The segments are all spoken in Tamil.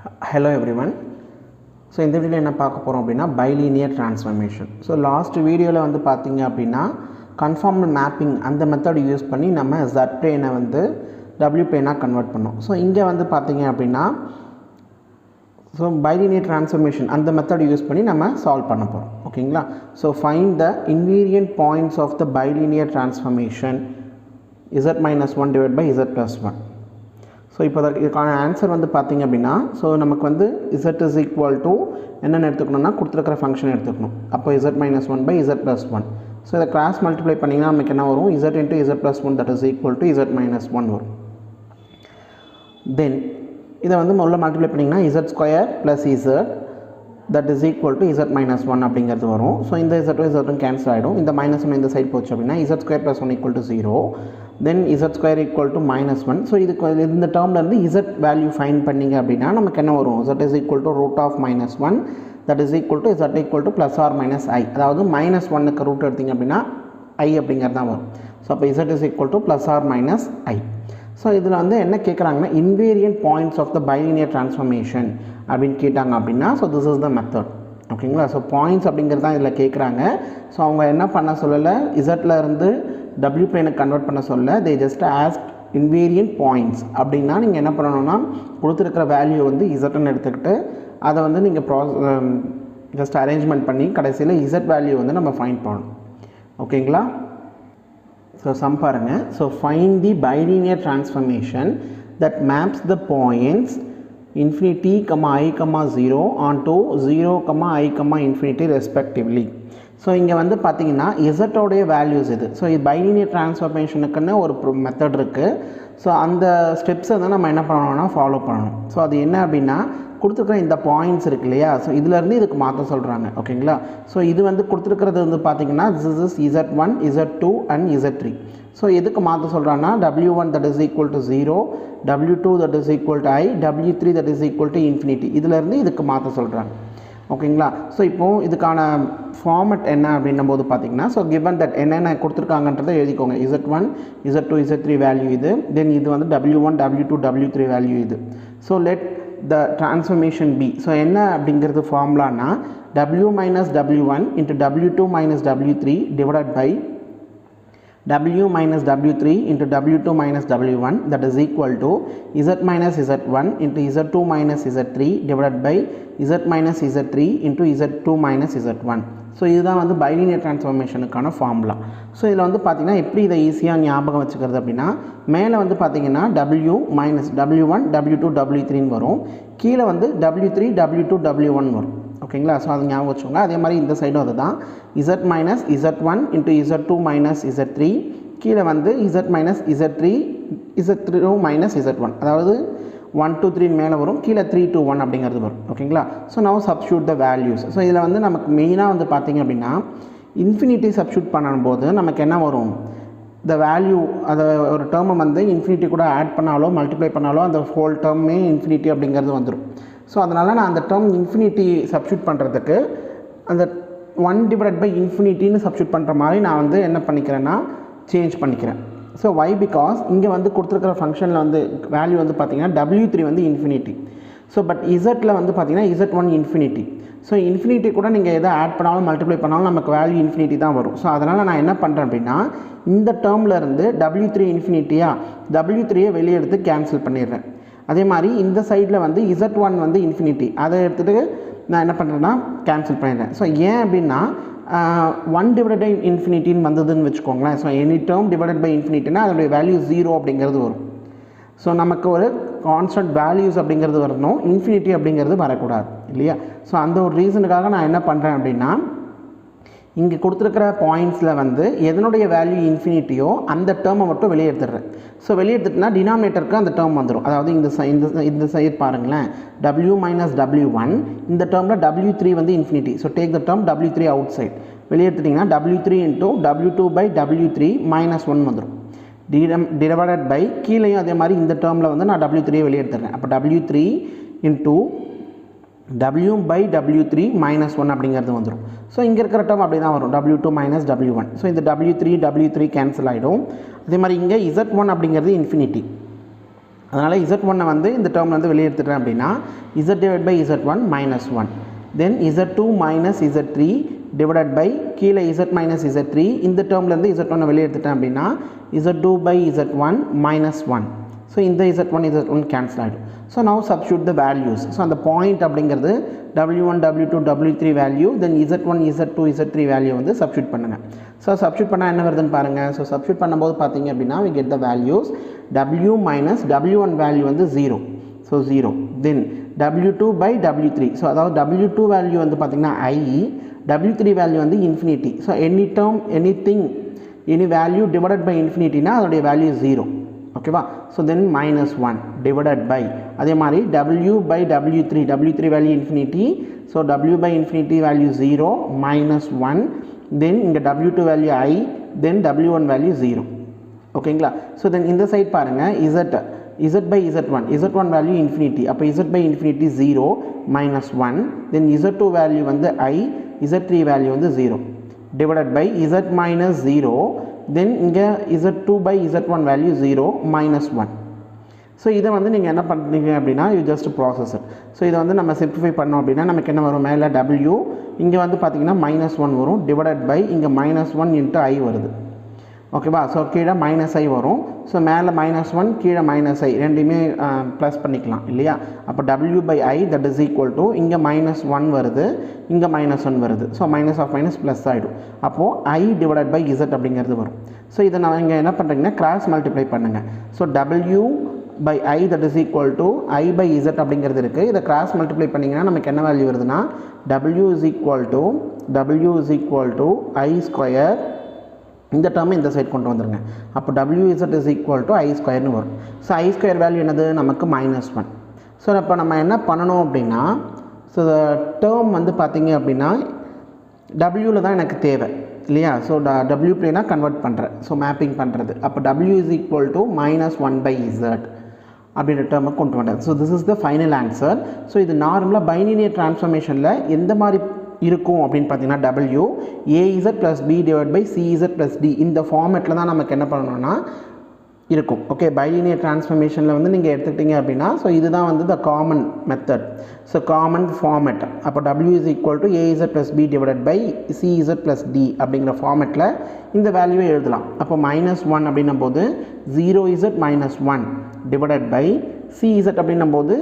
Hello everyone. So இந்த வீடியோல என்ன பார்க்க போறோம் அப்படினா bilinear transformation. So last வீடியோல வந்து பாத்தீங்க அப்படினா conformal mapping அந்த மெத்தட் யூஸ் பண்ணி நம்ம z plane வந்து w plane ஆ கன்வர்ட் பண்ணோம். So இங்க வந்து பாத்தீங்க அப்படினா so bilinear transformation அந்த மெத்தட் யூஸ் பண்ணி நம்ம சால்வ் பண்ண போறோம். ஓகேங்களா? So find the invariant points of the bilinear transformation z minus 1 divided by z plus 1. So இப்போ இதுக்கான ஆன்சர் வந்து பாத்தீங்க அப்படினா சோ நமக்கு வந்து z is equal to என்னன்னு எடுத்துக்கணும்னா கொடுத்திருக்கிற ஃபங்க்ஷன் எடுத்துக்கணும். அப்போ z minus 1 by z plus 1. So இத கிராஸ் மல்டிப்ளை பண்ணீங்கன்னா நமக்கு என்ன வரும்? z into z plus 1 that is equal to z minus 1 வரும். Then இத வந்து உள்ள மல்டிப்ளை பண்ணீங்கன்னா z square plus z that is equal to z minus 1 அப்படிங்கிறது வரும். So இந்த z கேன்சல் ஆயிடும். இந்த -1 இந்த சைடு போச்சு அப்படினா z square plus 1 equal to 0. Then z square equal to minus 1. So இதுக்கு இந்த டேர்ம்ல இருந்து z வேல்யூ ஃபைண்ட் பண்ணீங்க அப்படினா நமக்கு என்ன வரும்? z is equal to root of minus 1 that is equal to z equal to plus or minus I. அதாவது -1 க்கு ரூட் எடுத்தீங்க அப்படினா I அப்படிங்கிறது தான் வரும். So அப்ப z is equal to plus or minus I. So இதுல வந்து என்ன கேக்குறாங்கன்னா invariant points of the bilinear transformation அப்படினு கேட்டாங்க அப்படினா so this is the method. ஓகேங்களா? so points அப்படிங்கிறது தான் இதுல கேக்குறாங்க. so அவங்க என்ன பண்ண சொல்லல z ல இருந்து w plane கன்வர்ட் பண்ண சொல்ல they just asked invariant points அப்படினா நீங்க என்ன பண்ணனும்னா கொடுத்திருக்கிற வேல்யூ வந்து z ன்னு எடுத்துக்கிட்டு அத வந்து நீங்க just அரேஞ்ச்மென்ட் பண்ணி கடைசில z வேல்யூ வந்து நம்ம ஃபைண்ட் பண்ணனும். ஓகேங்களா? so sum பாருங்க. so find the bilinear transformation that maps the points infinity, I, 0 onto 0, I, infinity respectively. So இங்க வந்து பாத்தீங்கன்னா z உடைய values இது. so இது bilinear transformationக்குன்னு ஒரு மெத்தட் இருக்கு. so அந்த ஸ்டெப்ஸ் தான் நம்ம என்ன பண்ணனும்னா ஃபாலோ பண்ணனும். so அது என்ன அப்படினா கொடுத்திருக்கிற இந்த பாயிண்ட்ஸ் இருக்கு இல்லையா? so இதுல இருந்து இதுக்கு மாத்த சொல்றாங்க. ஓகேங்களா? so இது வந்து கொடுத்திருக்கிறது வந்து பாத்தீங்கன்னா this is z1, z2 and z3. so எதுக்கு மாத்த சொல்றானா w1 that is equal to 0, w2 that is equal to I, w3 that is equal to infinity. இதுல இருந்து இதுக்கு மாத்த சொல்றாங்க. ஓகேங்களா? so இப்போ இதுக்கான ஃபார்மட் என்ன அப்படினும்போது பாத்தீங்கன்னா so given that என்னென்ன கொடுத்திருக்காங்கன்றதை எழுதிக்கோங்க. z1, z2, z3 வேல்யூ இது. then இது வந்து w1, w2, w3 வேல்யூ இது. so let the transformation be. so என்ன அப்படிங்கிறது ஃபார்முலானா w minus w1 into w2 minus w3 divided by w minus w3 into w2 minus w1 that is equal to z minus z1 into z2 minus z3 divided by z minus z3 into z2 minus z1. so இதுதான் வந்து bilinear transformationக்கான ஃபார்முலா. so இதுல வந்து பாத்தீங்கன்னா எப்படி இத ஈஸியா ஞாபகம் வச்சுக்கிறது அப்படினா மேலே வந்து பாத்தீங்கன்னா w minus w1 w2 w3 ன்னு வரும். கீழ வந்து w3 w2 w1 வரும். ஓகேங்களா? so அது ஞாபகம் வச்சுக்கோங்க. அதே மாதிரி இந்த சைடும் அதுதான் z minus z1 into z2 minus z3 கீழ வந்து z minus z3 z2 minus z1 அதாவது 1 2 3 மேலே வரும். கீழ 3 2 1 அப்படிங்கிறது வரும். ஓகேங்களா? so now substitute the values. so இதுல வந்து நமக்கு மெயினா வந்து பாத்தீங்க அப்படினா infinity substitute பண்ணும்போது நமக்கு என்ன வரும்? the value அத ஒரு டேர்ம் வந்து infinity கூட ஆட் பண்ணாலோ மல்டிப்ளை பண்ணாலோ அந்த ஹோல் டேர்மே infinity அப்படிங்கிறது வந்துரும். so அதனால நான் அந்த டேர்ம் infinity substitute பண்றதுக்கு அந்த 1 divided by infinity ன்னு substitute பண்ற மாதிரி நான் வந்து என்ன பண்ணிக்கிறேன்னா சேஞ்ச் பண்ணிக்கிறேன். so why? because இங்க வந்து கொடுத்திருக்கிற ஃபங்க்ஷன்ல வந்து வேல்யூ வந்து பாத்தீங்கன்னா w3 வந்து infinity. so but z ல வந்து பாத்தீங்கன்னா z1 infinity. so infinity கூட நீங்க எதை ஆட் பண்ணாலும் மல்டிப்ளை பண்ணாலும் நமக்கு வேல்யூ infinity தான் வரும். so அதனால நான் என்ன பண்றேன் அப்படினா இந்த டேர்ம்ல இருந்து w3 infinity-யா w3 ஐ வெளிய எடுத்து கேன்சல் பண்ணிடுறேன். அதே மாதிரி இந்த சைடுல வந்து z1 வந்து infinity அதை எடுத்துட்டு நான் என்ன பண்றேன்னா கேன்சல் பண்ணிடுறேன். so ஏன் அப்படினா 1 divided by infinity ன்னு வந்ததுன்னு வெச்சுக்கோங்களேன். so any term divided by infinity னா அதோட வேல்யூ 0 அப்படிங்கிறது வரும். so நமக்கு ஒரு கான்ஸ்டன்ட் வேல்யூஸ் அப்படிங்கிறது வரணும், infinity அப்படிங்கிறது வரக்கூடாது இல்லையா? so அந்த ஒரு ரீசனுக்காக நான் என்ன பண்றேன் அப்படினா இங்க கொடுத்திருக்கிற பாயிண்ட்ஸ்ல வந்து எதனுடைய வேல்யூ இன்ஃபினிட்டியோ அந்த டேர்மை மட்டும் வெளிய எடுத்துறேன். சோ வெளிய எடுத்துட்டா டினாமினேட்டருக்கு அந்த டேர்ம் வந்துரும். அதாவது இந்த சைடு பாருங்களேன் w minus w1 இந்த டேர்ம்ல w3 வந்து infinity. So take the term w3 out side. வெளிய எடுத்துட்டீங்கன்னா w3 into w2 by w3 minus 1 வந்துரும். divided by கீழேயும் அதே மாதிரி இந்த டேர்ம்ல வந்து நான் w3 ஐ வெளிய எடுத்துறேன். அப்ப w3 into w by w3 minus 1 அப்படிங்கிறது வந்துரும். சோ இங்க இருக்கிற டேர்ம் அப்படியே தான் வரும் w2 minus w1. சோ இந்த w3 w3 கேன்சல் ஆயிடும். அதே மாதிரி இங்க z1 அப்படிங்கிறது இன்ஃபினிட்டி. அதனால் z1 வந்து இந்த டேர்மில் வந்து வெளியே எடுத்துட்டேன் அப்படின்னா z divided by z1 minus 1 then z2 minus z3 divided by கீழே z minus z3 இந்த டேர்ம்லேருந்து z1 வெளியே எடுத்துட்டேன் அப்படின்னா z2 by z1 minus 1 so இந்த z1 கேன்சல் ஆகிடும். So now substitute the values. So அந்த பாயிண்ட் அப்படிங்கிறது w1 w2 w3 வேல்யூ தென் z1 z2 z3 வேல்யூ வந்து சப்ஸ்டியூட் பண்ணுங்கள். ஸோ சப்ஸ்டியூட் பண்ணால் என்ன வருதுன்னு பாருங்கள். ஸோ சப்ஸ்டியூட் பண்ணும்போது பார்த்தீங்க அப்படின்னா we get the values w minus w1 value வந்து 0 so 0 then w2 by w3 so அதாவது w2 வேல்யூ வந்து பார்த்திங்கன்னா I w3 வேல்யூ வந்து infinity so any term any value divided by இன்ஃபினிட்டினா அதோடைய வேல்யூ 0 ஓகேவா. So then minus 1 divided by அதே மாதிரி w by w3 value infinity so w by infinity value 0 minus 1 then இங்கே w2 value I then w1 value 0 ஓகேங்களா. ஸோ தென் இந்த சைட் பாருங்கள் z by z1 value infinity அப்போ z by infinity 0 minus 1 then z2 value வந்து I z3 வேல்யூ வந்து 0 டிவைடட் பை z minus 0 தென் இங்கே z2 by z1 value 0 minus 1 so இதை வந்து நீங்கள் என்ன பண்ணுறீங்க அப்படின்னா you just process it. So இதை வந்து நம்ம சிம்ப்ளிஃபை பண்ணோம் அப்படின்னா நமக்கு என்ன வரும் மேலே w இங்கே வந்து பார்த்திங்கன்னா -1 வரும் டிவைடட் பை இங்கே -1 into I வருது ஓகேவா. ஸோ கீழே -i வரும் ஸோ மேலே -1 கீழே -i ரெண்டுமே ப்ளஸ் பண்ணிக்கலாம் இல்லையா. அப்போ w by I that is equal to இங்கே -1 வருது இங்கே -1 வருது so minus of minus plus ஆகிடும். அப்போது I டிவைடட் பை z அப்படிங்கிறது வரும். ஸோ இதை நான் இங்கே என்ன பண்ணுறீங்கன்னா கிராஸ் மல்டிப்ளை பண்ணுங்கள். So w by I that is equal to I by z அப்படிங்கிறது இருக்குது. இதை கிராஸ் மல்டிப்ளை பண்ணிங்கன்னா நமக்கு என்ன வேல்யூ வருதுன்னா w is equal to I square இந்த டேர்மை இந்த சைட் கொண்டு வந்துருங்க. அப்போ wz is equal to I ஸ்கொயர்னு வரும். ஸோ I ஸ்கொயர் வேல்யூ என்னது நமக்கு -1. ஸோ இப்போ நம்ம என்ன பண்ணணும் அப்படின்னா ஸோ டேர்ம் வந்து பார்த்திங்க அப்படின்னா wவில் தான் எனக்கு தேவை இல்லையா. ஸோ w பிளேனாக கன்வெர்ட் பண்ணுறேன் ஸோ மேப்பிங் பண்ணுறது. அப்போ w is equal to -1/z அப்படின்ற டேர்மை கொண்டு வந்தது. So this is the final answer. So இது நார்மலாக பைலினியர் ட்ரான்ஸ்ஃபர்மேஷனில் எந்த மாதிரி இருக்கும் அப்படின்னு பார்த்தீங்கன்னா w az plus b divided by cz plus d இந்த ஃபார்மேட்டில் தான் நமக்கு என்ன பண்ணணும்னா இருக்கும். ஓகே பைலினியர் ட்ரான்ஸ்ஃபர்மேஷனில் வந்து நீங்கள் எடுத்துக்கிட்டீங்க அப்படின்னா ஸோ இதுதான் வந்து the common method so common format. அப்போ w is equal to az plus b divided by cz plus d அப்படிங்கிற ஃபார்மேட்டில் இந்த வேல்யூவை எழுதலாம். அப்போ -1 அப்படின்னும் போது 0z -1 டிவைடட் பை cz அப்படின்னும் போது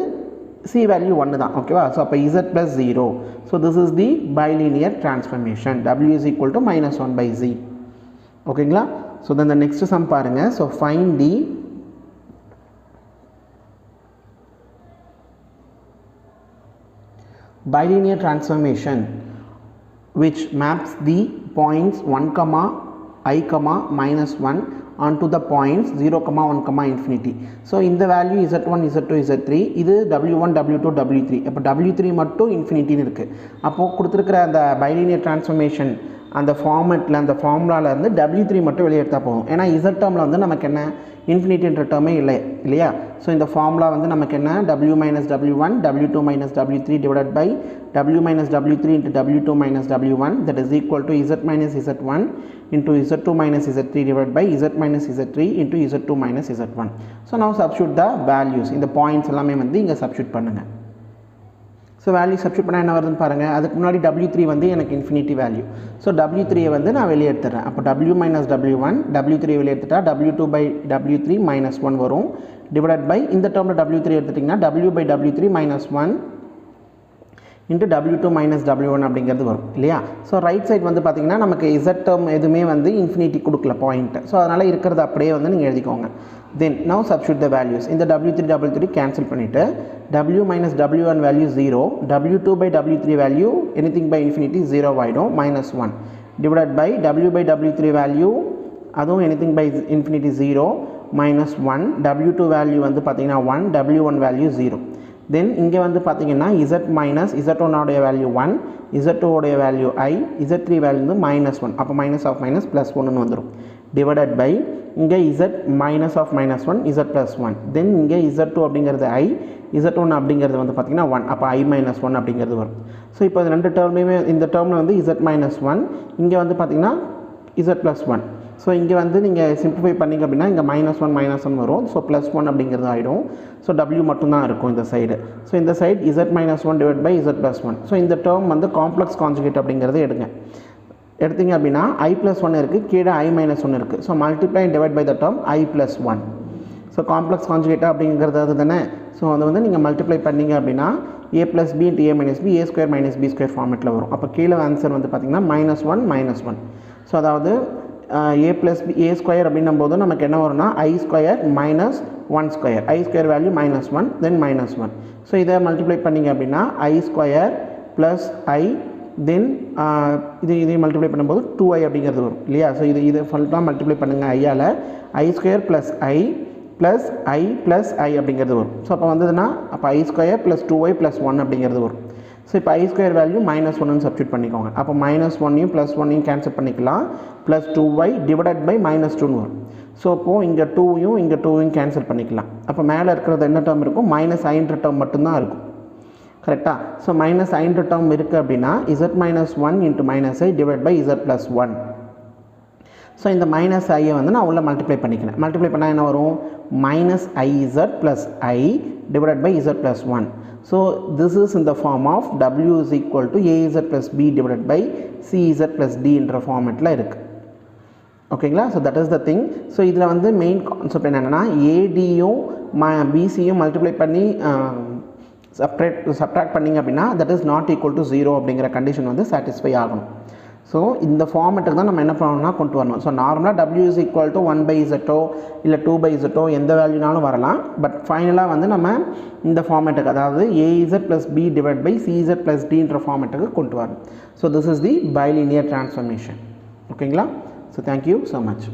c வேல்யூ 1 தான் ஓகேவா. ஸோ அப்போ z plus 0 so this is the bilinear transformation w is equal to -1/z ஓகேங்களா. So then the next sum பாருங்கள். So find the bilinear transformation which maps the points 1, I, -1 onto the points 0, 1, infinity. So இந்த வேல்யூ z1 z2 z3 இது w1 w2 w3 அப்போ w3 மட்டும் இன்ஃபினிட்டின்னு இருக்குது. அப்போது கொடுத்துருக்கிற அந்த பைலினியர் ட்ரான்ஸ்ஃபர்மேஷன் அந்த ஃபார்மேட்டில் அந்த ஃபார்முலாவில் இருந்து w3 மட்டும் வெளியே எடுத்தால் போதும். ஏன்னா z டேர்மில் வந்து நமக்கு என்ன இன்ஃபினிட்டின்ற டேர்மே இல்லையா. ஸோ இந்த ஃபார்முலா வந்து நமக்கு என்ன w minus w1 w2 minus w3 divided by w minus w3 into w2 minus w1 that is equal to z minus z1 into z2 minus z3 divided by z minus z3 into z2 minus z1. So now substitute the values. இந்த பாயிண்ட்ஸ் எல்லாமே வந்து இங்கே சப்ஸ்டியூட் பண்ணுங்கள். ஸோ வேல்யூ சப்ஸ்டியூட் பண்ணால் என்ன வருதுன்னு பாருங்கள். அதுக்கு முன்னாடி w3 வந்து எனக்கு இன்ஃபினிட்டி வேல்யூ. ஸோ w3 வந்து நான் வெளியே எடுத்துறேன். அப்போ w minus w1 w3 வெளியே எடுத்துட்டா w2 by w3 -1 வரும் டிவைடட் பை இந்த டேர்மில் w3 எடுத்துட்டிங்கன்னா w by w3 -1 into w2 minus w1 அப்படிங்கிறது வரும் இல்லையா. ஸோ ரைட் சைட் வந்து பார்த்திங்கன்னா நமக்கு z டேர்ம் எதுவுமே வந்து இன்ஃபினிட்டி கொடுக்கல பாயிண்ட்டு. ஸோ அதனால் இருக்கிறது அப்படியே வந்து நீங்கள் எழுதிக்கோங்க. தென் now substitute the values. இந்த w3 கேன்சல் பண்ணிவிட்டு w minus w1 value 0 w2 by w3 value anything by infinity 0 ஆகிடும் -1 divided by w by w3 value அதுவும் anything by infinity 0 -1 w2 value வந்து பார்த்திங்கன்னா 1 w1 வேல்யூ 0. தென் இங்கே வந்து பார்த்திங்கன்னா z minus z1 உடைய வேல்யூ 1 z2 உடைய வேல்யூ I z3 வேல்யூ வந்து -1 அப்போ மைனஸ் ஆஃப் மைனஸ் ப்ளஸ் 1 வந்துடும் டிவைடட் பை இங்கே z minus of -1 z plus 1 then இங்கே z2 அப்படிங்கிறது I z1 அப்படிங்கிறது வந்து பார்த்திங்கன்னா 1 அப்போ I minus 1 அப்படிங்கிறது வரும். ஸோ இப்போ ரெண்டு டேர்மையுமே இந்த டேர்மில் வந்து z minus 1 இங்கே வந்து பார்த்திங்கன்னா z plus 1 ஸோ இங்கே வந்து நீங்கள் சிம்பிளிஃபை பண்ணிங்க அப்படின்னா இங்கே -1 வரும். ஸோ +1 அப்படிங்கிறது ஆகிடும். ஸோ W மட்டும்தான் இருக்கும் இந்த சைடு. ஸோ இந்த side Z-1 divide by Z+1. So இந்த டேர்ம் வந்து காம்ப்ளெக்ஸ் கான்ஜுகேட் அப்படிங்கிறது எடுங்க. எடுத்திங்க அப்படின்னா I+1 இருக்குது, கீழே I-1 இருக்குது. So multiply and divide by the term I+1. So complex conjugate அப்படிங்கிறது அது தானே. ஸோ அது வந்து நீங்கள் மல்டிப்ளை பண்ணிங்க அப்படின்னா a + b × a - b, a² - b² ஃபார்மேட்டில் வரும். அப்போ கீழே ஆன்சர் வந்து பார்த்திங்கன்னா -1 ஸோ அதாவது a + b a² அப்படின்னும் போது நமக்கு என்ன வரும்னா I² - 1², I² வேல்யூ -1 தென் -1. ஸோ இதை மல்டிப்ளை பண்ணிங்க அப்படின்னா I² + I தென் இதை மல்டிப்ளை பண்ணும்போது 2i அப்படிங்கிறது வரும் இல்லையா. ஸோ இது ஃபுல்லாக மல்டிப்ளை பண்ணுங்கள் ஐயால் I² + I plus I plus I அப்படிங்கிறது வரும். ஸோ அப்போ வந்ததுன்னா அப்போ I² + 2i + 1 அப்படிங்கிறது வரும். ஸோ இப்போ I² வேல்யூ -1ன்னு சப்ஸ்டியூட் பண்ணிக்கோங்க. அப்போ -1ஐயும் +1ஐயும் கேன்சல் பண்ணிக்கலாம். ப்ளஸ் 2i டிவைடட் பை -2ன்னு வரும். ஸோ அப்போது இங்கே 2யும் இங்கே 2யும் கேன்சல் பண்ணிக்கலாம். அப்போ மேலே இருக்கிறது என்ன டேர்ம் இருக்கும், -iன்ற டேர்ம் மட்டும்தான் இருக்கும். கரெக்டாக. ஸோ -iன்ற டேர்ம் இருக்குது அப்படின்னா Z-1 × -i divide by Z+1. So இந்த -i வந்து நான் உள்ள மல்டிப்ளை பண்ணிக்கிறேன். மல்டிப்ளை பண்ணால் என்ன வரும், -iz + I divided by Z+1. So this is in the form of W = AZ + B divided by CZ + D என்ற ஃபார்மேட்டில் இருக்குது. ஓகேங்களா. So that is the thing. So இதில் வந்து மெயின் கான்செப்ட் என்னென்னா ADயும் BCயும் மல்டிப்ளை பண்ணி சப்ட்ராக்ட் பண்ணிங்க அப்படின்னா that is not equal to 0 அப்படிங்கிற கண்டிஷன் வந்து சாட்டிஸ்ஃபை ஆகணும். ஸோ இந்த ஃபார்மேட்டுக்கு தான் நம்ம என்ன பண்ணணும்னா கொண்டு வரணும். ஸோ நார்மலாக W = 1/z இல்லை 2/z எந்த வேல்யூனாலும் வரலாம். பட் ஃபைனலாக வந்து நம்ம இந்த ஃபார்மேட்டுக்கு அதாவது AZ + B divide by CZ + Dன்ற ஃபார்மேட்டுக்கு கொண்டு வரணும். So this is the bilinear transformation. ஓகேங்களா. So thank you so much.